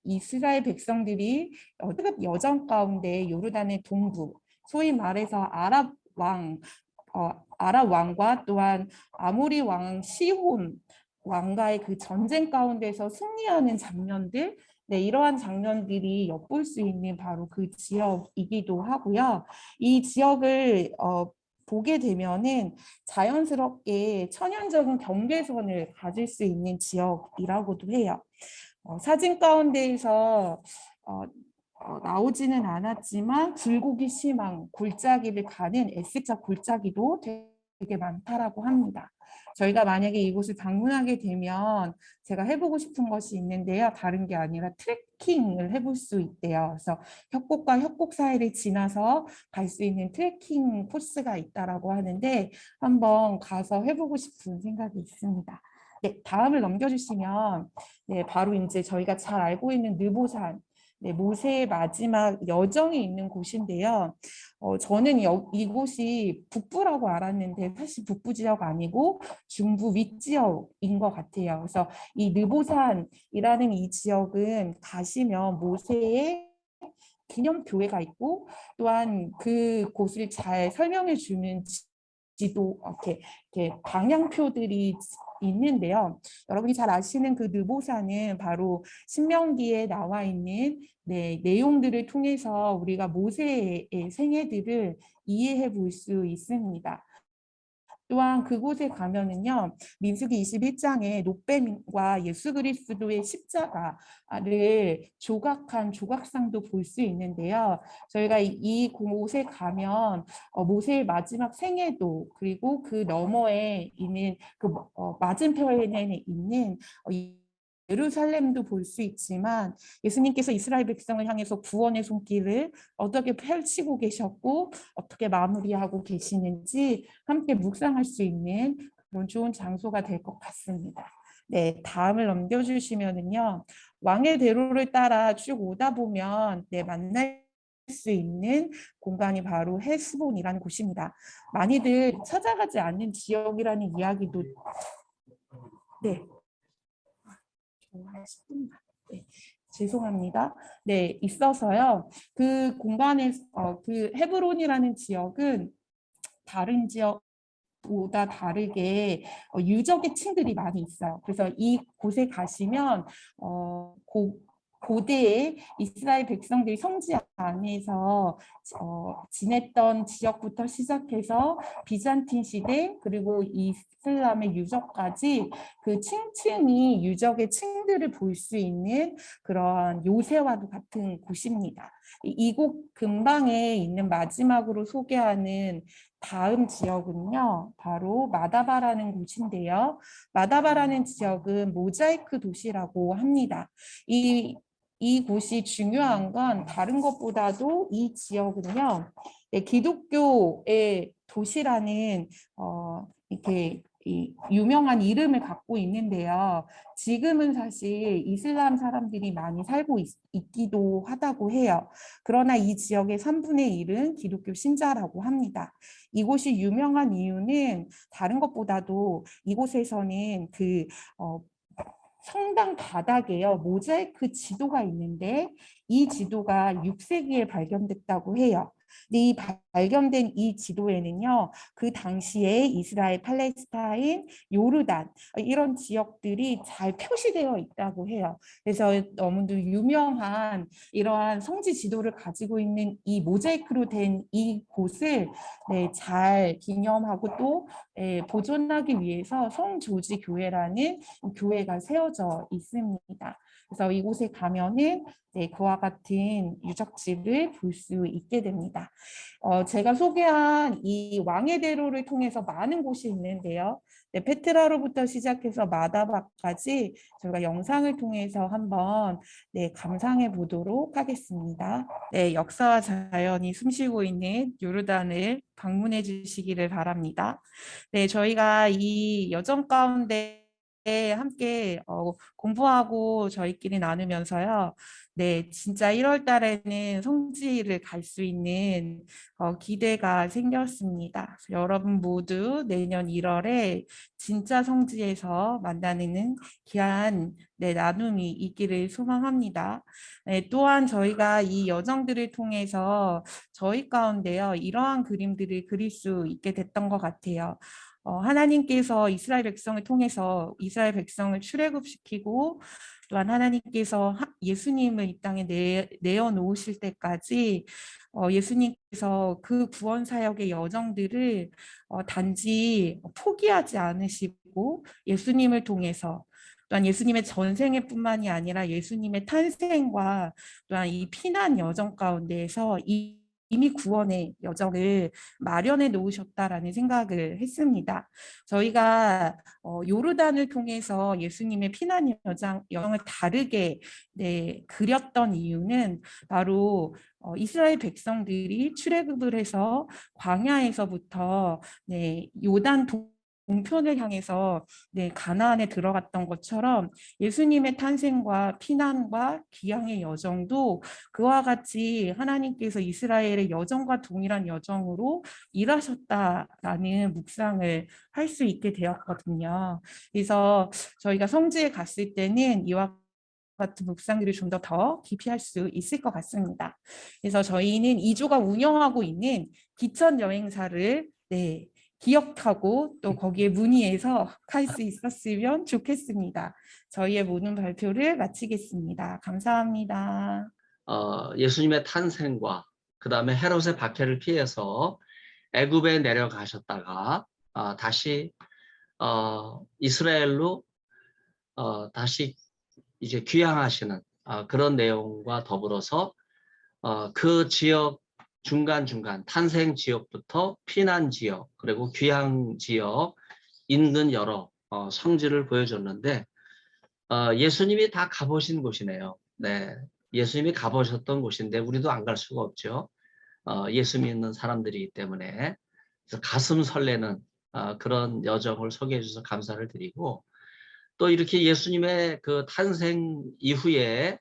이스라엘 백성들이 특급 여정 가운데 요르단의 동부, 소위 말해서 아랍 왕과 또한 아모리 왕 시혼 왕과의 그 전쟁 가운데서 승리하는 장면들, 이러한 장면들이 엿볼 수 있는 바로 그 지역이기도 하고요. 이 지역을 보게 되면은 자연스럽게 천연적인 경계선을 가질 수 있는 지역이라고도 해요. 사진 가운데에서 나오지는 않았지만 굴곡이 심한 골짜기를 가는 S자 골짜기도 되게 많다라고 합니다. 저희가 만약에 이곳을 방문하게 되면 제가 해보고 싶은 것이 있는데요. 다른 게 아니라 트레킹을 해볼 수 있대요. 그래서 협곡과 협곡 사이를 지나서 갈 수 있는 트레킹 코스가 있다라고 하는데 한번 가서 해보고 싶은 생각이 있습니다. 네, 다음을 넘겨주시면 바로 이제 저희가 잘 알고 있는 느보산, 모세의 마지막 여정이 있는 곳인데요. 저는 이곳이 북부라고 알았는데 사실 북부 지역 아니고 중부 윗지역인 것 같아요. 그래서 이 느보산이라는 이 지역은 가시면 모세의 기념교회가 있고 또한 그곳을 잘 설명해 주는 지도 이렇게 방향표들이 있는데요. 여러분이 잘 아시는 그 느보산은 바로 신명기에 나와 있는 내용들을 통해서 우리가 모세의 생애들을 이해해 볼 수 있습니다. 또한 그곳에 가면은요, 민수기 21장에 롯뱀과 예수 그리스도의 십자가를 조각한 조각상도 볼 수 있는데요. 저희가 이곳에 가면 모세의 마지막 생애도 그리고 그 너머에 있는 맞은편에 있는 예루살렘도 볼 수 있지만 예수님께서 이스라엘 백성을 향해서 구원의 손길을 어떻게 펼치고 계셨고 어떻게 마무리하고 계시는지 함께 묵상할 수 있는 그런 좋은 장소가 될 것 같습니다. 네, 다음을 넘겨주시면은요. 왕의 대로를 따라 쭉 오다 보면 만날 수 있는 공간이 바로 헤스본이라는 곳입니다. 많이들 찾아가지 않는 지역이라는 이야기도 한 10분만. 죄송합니다. 네, 있어서요. 그 공간에 그 헤브론이라는 지역은 다른 지역보다 다르게 유적의 층들이 많이 있어요. 그래서 이곳에 가시면 고대의 이스라엘 백성들이 성지 안에서 지냈던 지역부터 시작해서 비잔틴 시대 그리고 이슬람의 유적까지 그 층층이 유적의 층들을 볼 수 있는 그런 요새와도 같은 곳입니다. 이곳 근방에 있는 마지막으로 소개하는 다음 지역은요, 바로 마다바라는 곳인데요. 마다바라는 지역은 모자이크 도시라고 합니다. 이 곳이 중요한 건 다른 것보다도 이 지역은요, 기독교의 도시라는 이렇게 유명한 이름을 갖고 있는데요. 지금은 사실 이슬람 사람들이 많이 살고 있기도 하다고 해요. 그러나 이 지역의 3분의 1은 기독교 신자라고 합니다. 이곳이 유명한 이유는 다른 것보다도 이곳에서는 성당 바닥에요, 모자이크 지도가 있는데 이 지도가 6세기에 발견됐다고 해요. 근데 이 발견된 이 지도에는요, 그 당시에 이스라엘, 팔레스타인, 요르단 이런 지역들이 잘 표시되어 있다고 해요. 그래서 너무도 유명한 이러한 성지 지도를 가지고 있는 이 모자이크로 된 이 곳을 잘 기념하고 또 보존하기 위해서 성조지 교회라는 교회가 세워져 있습니다. 그래서 이곳에 가면은 그와 같은 유적지를 볼 수 있게 됩니다. 제가 소개한 이 왕의 대로를 통해서 많은 곳이 있는데요. 페트라로부터 시작해서 마다바까지 저희가 영상을 통해서 한번 감상해 보도록 하겠습니다. 역사와 자연이 숨쉬고 있는 요르단을 방문해 주시기를 바랍니다. 저희가 이 여정 가운데 함께 공부하고 저희끼리 나누면서요. 진짜 1월 달에는 성지를 갈 수 있는 기대가 생겼습니다. 여러분 모두 내년 1월에 진짜 성지에서 만나는 귀한 나눔이 있기를 소망합니다. 또한 저희가 이 여정들을 통해서 저희 가운데요, 이러한 그림들을 그릴 수 있게 됐던 것 같아요. 하나님께서 이스라엘 백성을 통해서 이스라엘 백성을 출애굽시키고 또한 하나님께서 예수님을 이 땅에 내어 놓으실 때까지 예수님께서 그 구원 사역의 여정들을 단지 포기하지 않으시고 예수님을 통해서 또한 예수님의 전생애 뿐만이 아니라 예수님의 탄생과 또한 이 피난 여정 가운데에서 이미 구원의 여정을 마련해 놓으셨다라는 생각을 했습니다. 저희가 요르단을 통해서 예수님의 피난 여정을 다르게 그렸던 이유는 바로 이스라엘 백성들이 출애굽을 해서 광야에서부터 요단 동편을 향해서 가나안에 들어갔던 것처럼 예수님의 탄생과 피난과 귀향의 여정도 그와 같이 하나님께서 이스라엘의 여정과 동일한 여정으로 일하셨다라는 묵상을 할 수 있게 되었거든요. 그래서 저희가 성지에 갔을 때는 이와 같은 묵상들을 좀 더 깊이 할 수 있을 것 같습니다. 그래서 저희는 2조가 운영하고 있는 기천 여행사를 기억하고 또 거기에 문의해서 갈 수 있었으면 좋겠습니다. 저희의 모든 발표를 마치겠습니다. 감사합니다. 예수님의 탄생과 그 다음에 헤롯의 박해를 피해서 애굽에 내려가셨다가 다시 이스라엘로 다시 이제 귀향하시는 그런 내용과 더불어서 그 지역 중간중간 탄생 지역부터 피난 지역 그리고 귀향 지역 인근 여러 성지를 보여줬는데 예수님이 다 가보신 곳이네요. 예수님이 가보셨던 곳인데 우리도 안 갈 수가 없죠. 예수 믿는 사람들이기 때문에 그래서 가슴 설레는 그런 여정을 소개해 주셔서 감사를 드리고 또 이렇게 예수님의 그 탄생 이후에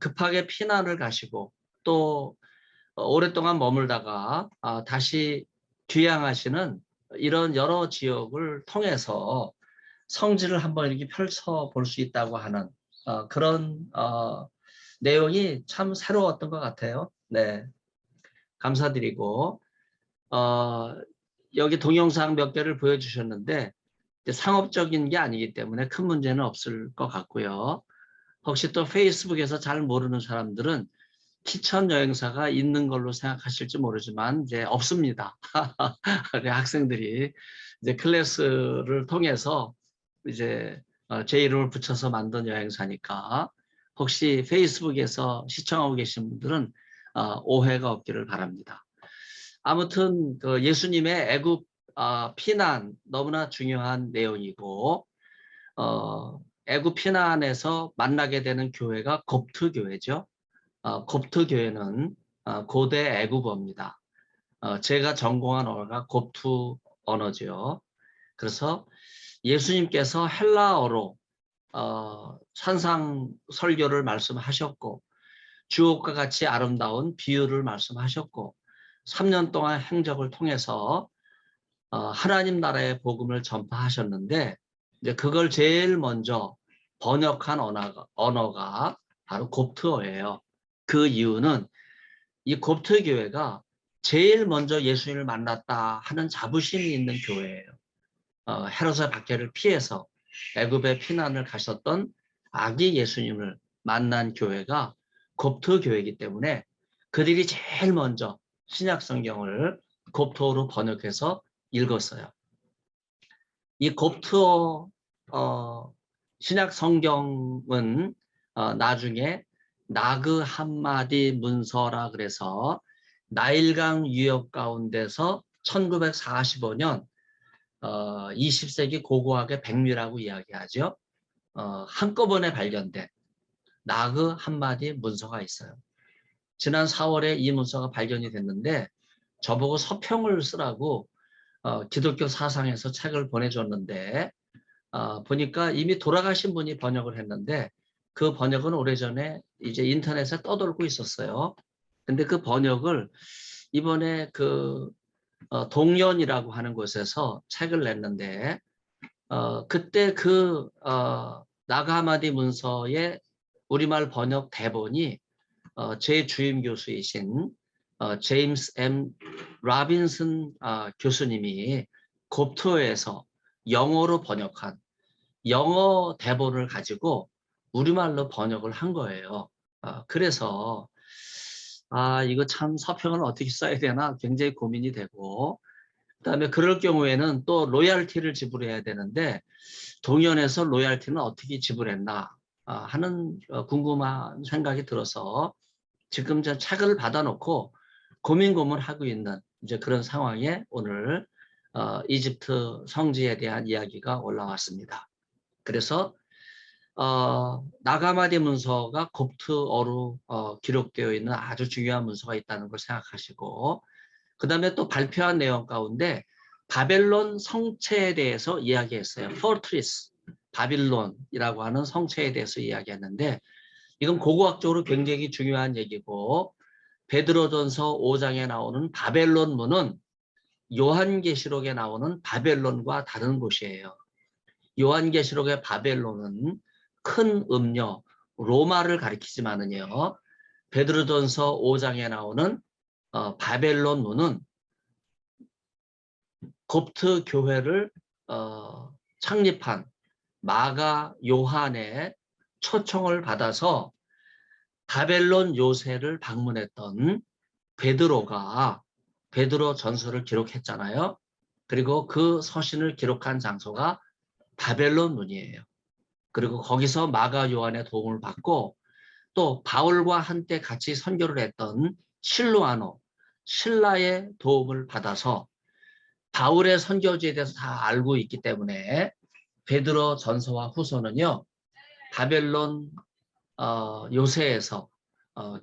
급하게 피난을 가시고 또 오랫동안 머물다가 다시 귀향하시는 이런 여러 지역을 통해서 성지를 한번 이렇게 펼쳐 볼 수 있다고 하는 그런 내용이 참 새로웠던 것 같아요. 네, 감사드리고 여기 동영상 몇 개를 보여주셨는데 이제 상업적인 게 아니기 때문에 큰 문제는 없을 것 같고요. 혹시 또 페이스북에서 잘 모르는 사람들은 키천 여행사가 있는 걸로 생각하실지 모르지만 이제 없습니다. 학생들이 이제 클래스를 통해서 이제 제 이름을 붙여서 만든 여행사니까 혹시 페이스북에서 시청하고 계신 분들은 오해가 없기를 바랍니다. 아무튼 그 예수님의 애굽 피난 너무나 중요한 내용이고 애굽 피난에서 만나게 되는 교회가 곱트 교회죠. 곱트 교회는 고대 애굽어입니다. 제가 전공한 언어가 곱트 언어죠. 그래서 예수님께서 헬라어로 산상 설교를 말씀하셨고 주옥과 같이 아름다운 비유를 말씀하셨고 3년 동안 행적을 통해서 하나님 나라의 복음을 전파하셨는데 이제 그걸 제일 먼저 번역한 언어가 바로 곱트어예요. 그 이유는 이 곱트 교회가 제일 먼저 예수님을 만났다 하는 자부심이 있는 교회예요. 헤롯의 박해를 피해서 애굽에 피난을 가셨던 아기 예수님을 만난 교회가 곱트 교회이기 때문에 그들이 제일 먼저 신약 성경을 곱트어로 번역해서 읽었어요. 이 곱트어 신약 성경은 나중에 나그 한마디 문서라 그래서 나일강 유역 가운데서 1945년 20세기 고고학의 백미라고 이야기하죠. 한꺼번에 발견된 나그 한마디 문서가 있어요. 지난 4월에 이 문서가 발견이 됐는데 저보고 서평을 쓰라고 기독교 사상에서 책을 보내줬는데 보니까 이미 돌아가신 분이 번역을 했는데 그 번역은 오래전에 이제 인터넷에 떠돌고 있었어요. 근데 그 번역을 이번에 그 동연이라고 하는 곳에서 책을 냈는데 그때 그 나가하마디 문서의 우리말 번역 대본이 제 주임 교수이신 제임스 M. 라빈슨 교수님이 곱트어에서 영어로 번역한 영어 대본을 가지고 우리말로 번역을 한 거예요. 그래서 이거 참 서평을 어떻게 써야 되나 굉장히 고민이 되고 그다음에 그럴 경우에는 또 로얄티를 지불해야 되는데 동연에서 로얄티는 어떻게 지불했나 하는 궁금한 생각이 들어서 지금 저 책을 받아놓고 고민하고 있는 이제 그런 상황에 오늘 이집트 성지에 대한 이야기가 올라왔습니다. 그래서 나가마디 문서가 곱트어로 기록되어 있는 아주 중요한 문서가 있다는 걸 생각하시고 그 다음에 또 발표한 내용 가운데 바벨론 성체에 대해서 이야기했어요. 포트리스, 바빌론이라고 하는 성체에 대해서 이야기했는데 이건 고고학적으로 굉장히 중요한 얘기고 베드로전서 5장에 나오는 바벨론문은 요한계시록에 나오는 바벨론과 다른 곳이에요. 요한계시록의 바벨론은 큰 음녀 로마를 가리키지만은요. 베드로전서 5장에 나오는 바벨론문은 곱트 교회를 창립한 마가 요한의 초청을 받아서 바벨론 요새를 방문했던 베드로가 베드로 전서를 기록했잖아요. 그리고 그 서신을 기록한 장소가 바벨론문이에요. 그리고 거기서 마가 요한의 도움을 받고 또 바울과 한때 같이 선교를 했던 실루아노, 신라의 도움을 받아서 바울의 선교지에 대해서 다 알고 있기 때문에 베드로 전서와 후서는요. 바벨론 요새에서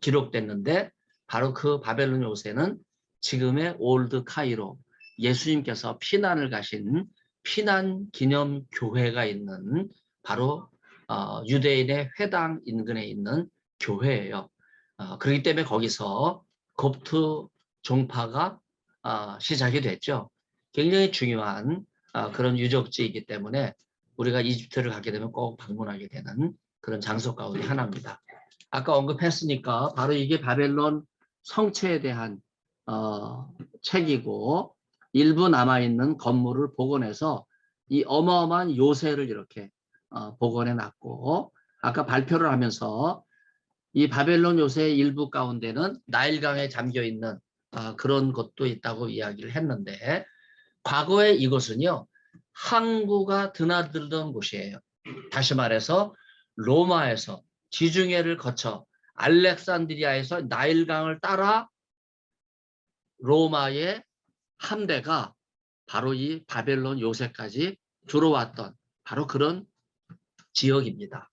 기록됐는데 바로 그 바벨론 요새는 지금의 올드 카이로 예수님께서 피난을 가신 피난 기념 교회가 있는 바로 유대인의 회당 인근에 있는 교회예요. 그렇기 때문에 거기서 곱트 종파가 시작이 됐죠. 굉장히 중요한 그런 유적지이기 때문에 우리가 이집트를 가게 되면 꼭 방문하게 되는 그런 장소 가운데 하나입니다. 아까 언급했으니까 바로 이게 바벨론 성체에 대한 책이고 일부 남아있는 건물을 복원해서 이 어마어마한 요새를 이렇게 복원해 놨고 아까 발표를 하면서 이 바벨론 요새의 일부 가운데는 나일강에 잠겨 있는 그런 것도 있다고 이야기를 했는데 과거에 이곳은요 항구가 드나들던 곳이에요. 다시 말해서 로마에서 지중해를 거쳐 알렉산드리아에서 나일강을 따라 로마의 함대가 바로 이 바벨론 요새까지 들어왔던 바로 그런 지역입니다.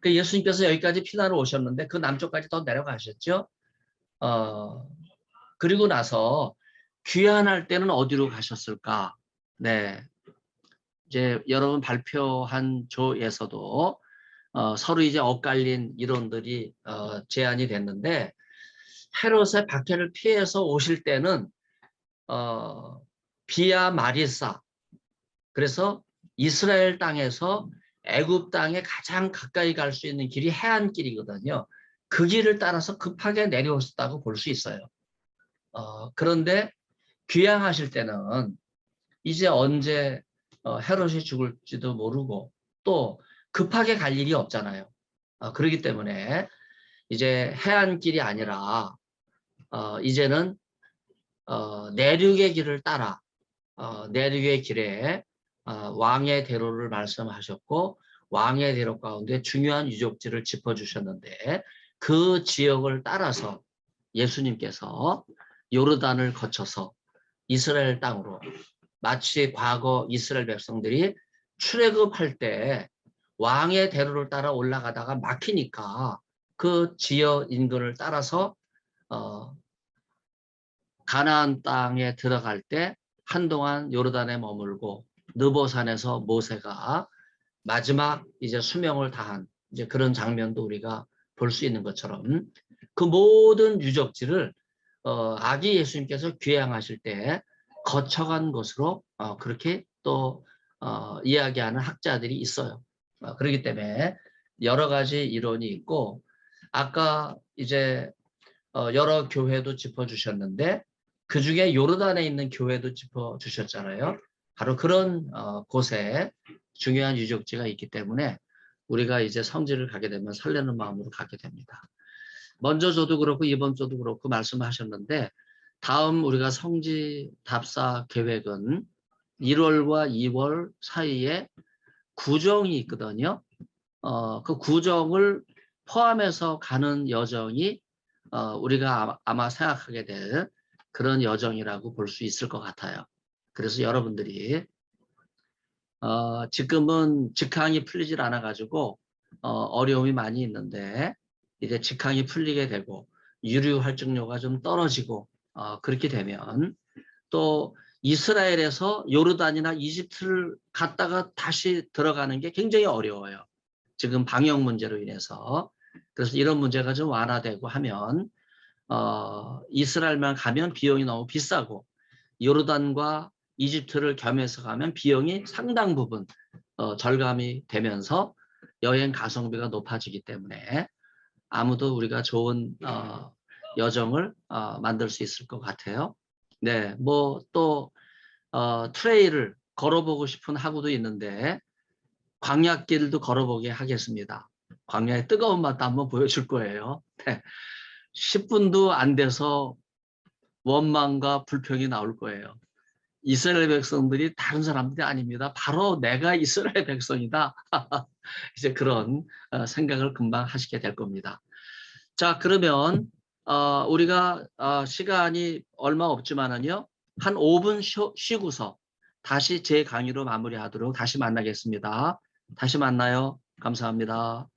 그 예수님께서 여기까지 피난을 오셨는데 그 남쪽까지 더 내려가셨죠. 그리고 나서 귀환할 때는 어디로 가셨을까? 네, 이제 여러분 발표한 조에서도 서로 이제 엇갈린 이론들이 제안이 됐는데 헤롯의 박해를 피해서 오실 때는 비아 마리사 그래서 이스라엘 땅에서 애굽 땅에 가장 가까이 갈 수 있는 길이 해안길이거든요. 그 길을 따라서 급하게 내려오셨다고 볼 수 있어요. 그런데 귀향하실 때는 이제 언제 헤롯이 죽을지도 모르고 또 급하게 갈 일이 없잖아요. 그렇기 때문에 이제 해안길이 아니라 이제는 내륙의 길을 따라 내륙의 길에 왕의 대로를 말씀하셨고 왕의 대로 가운데 중요한 유적지를 짚어주셨는데 그 지역을 따라서 예수님께서 요르단을 거쳐서 이스라엘 땅으로 마치 과거 이스라엘 백성들이 출애굽할 때 왕의 대로를 따라 올라가다가 막히니까 그 지역 인근을 따라서 가나안 땅에 들어갈 때 한동안 요르단에 머물고 느보산에서 모세가 마지막 이제 수명을 다한 이제 그런 장면도 우리가 볼 수 있는 것처럼 그 모든 유적지를 아기 예수님께서 귀향하실 때 거쳐간 것으로 그렇게 또 이야기하는 학자들이 있어요. 그렇기 때문에 여러 가지 이론이 있고 아까 이제 여러 교회도 짚어주셨는데 그 중에 요르단에 있는 교회도 짚어주셨잖아요. 바로 그런 곳에 중요한 유적지가 있기 때문에 우리가 이제 성지를 가게 되면 설레는 마음으로 가게 됩니다. 먼저 저도 그렇고 이번 주도 그렇고 말씀하셨는데 다음 우리가 성지 답사 계획은 1월과 2월 사이에 구정이 있거든요. 그 구정을 포함해서 가는 여정이 우리가 아마 생각하게 될 그런 여정이라고 볼 수 있을 것 같아요. 그래서 여러분들이 지금은 직항이 풀리질 않아 가지고 어려움이 많이 있는데 이제 직항이 풀리게 되고 유류 활증료가 좀 떨어지고 그렇게 되면 또 이스라엘에서 요르단이나 이집트를 갔다가 다시 들어가는 게 굉장히 어려워요. 지금 방역 문제로 인해서. 그래서 이런 문제가 좀 완화되고 하면 이스라엘만 가면 비용이 너무 비싸고 요르단과 이집트를 겸해서 가면 비용이 상당 부분 절감이 되면서 여행 가성비가 높아지기 때문에 아무도 우리가 좋은 여정을 만들 수 있을 것 같아요. 네, 뭐 또 트레일을 걸어보고 싶은 하구도 있는데 광야길도 걸어보게 하겠습니다. 광야의 뜨거운 맛도 한번 보여줄 거예요. 네. 10분도 안 돼서 원망과 불평이 나올 거예요. 이스라엘 백성들이 다른 사람들이 아닙니다. 바로 내가 이스라엘 백성이다. 이제 그런 생각을 금방 하시게 될 겁니다. 자, 그러면 우리가 시간이 얼마 없지만은요. 한 5분 쉬고서 다시 제 강의로 마무리하도록 다시 만나겠습니다. 다시 만나요. 감사합니다.